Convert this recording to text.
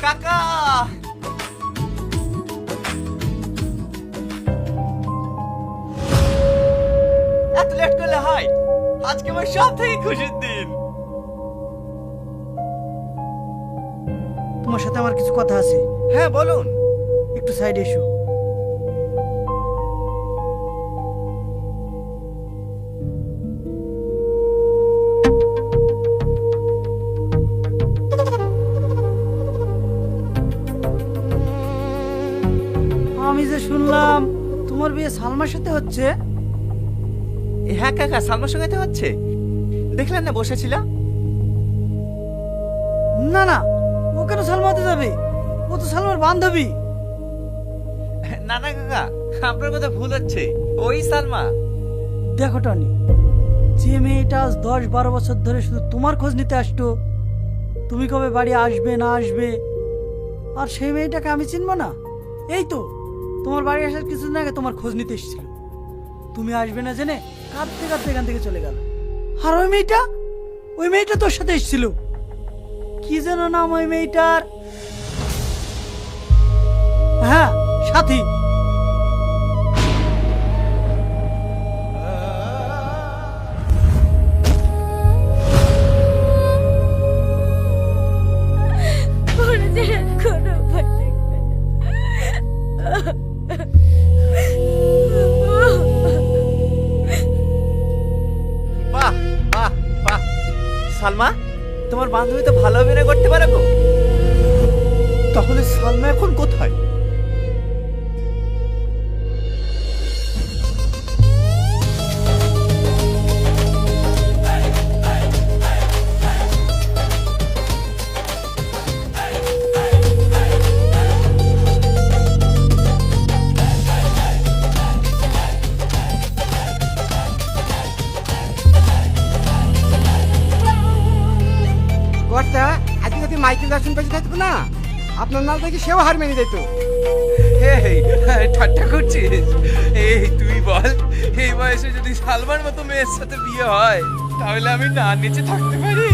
কাকা, এত লেট করলে হয়? আজকে আমার সব থেকে খুশির দিন। তোমার সাথে আমার কিছু কথা আছে। হ্যাঁ বলুন। একটু সাইডে এসো। আমি যে শুনলাম তোমার বিয়ে সালমার সাথে হচ্ছে। হ্যাঁ কাকা, সালমার সঙ্গে তো হচ্ছে। দেখলেন না বসেছিল? না না, ও কেন সালমা হতে যাবে? ও তো সালমার বান্ধবী। না না কাকা, আপনার কথা ভুল হচ্ছে, ওই সালমা। দেখো টনি, যে মেয়েটা আজ 10-12 বছর ধরে শুধু তোমার খোঁজ নিতে আসতো, তুমি কবে বাড়ি আসবে না আসবে, আর সেই মেয়েটাকে আমি চিনবো না? এই তো তোমার বাড়ি আসার কিছুদিন আগে তোমার খোঁজ নিতে এসেছিল, তুমি আসবে না জেনে কাঁদতে কাঁদতে এখান থেকে চলে গেল। আর ওই মেয়েটা তোর সাথে এসেছিল, কি যেন নাম ওই মেয়েটার? হ্যাঁ, সাথী। ওরা ছাড়া কোনো উপায় থাকবে না। বাহ বাহ বাহ, সালমা তোমার বান্ধবী তো ভালো অভিনয় করতে পারে গো। তাহলে সালমা এখন কোথায়? কর্তা, আজকে যদি মাইকেল জ্যাকসন বেঁচে থাকতো না, আপনার নাম দেখি সেও হার মেনে যেত। এই ঠাট্টা করছিস? এই তুই বল, এই বয়সে যদি সালমার মতো মেয়ের সাথে বিয়ে হয় তাহলে আমি না নিচে থাকতে পারি?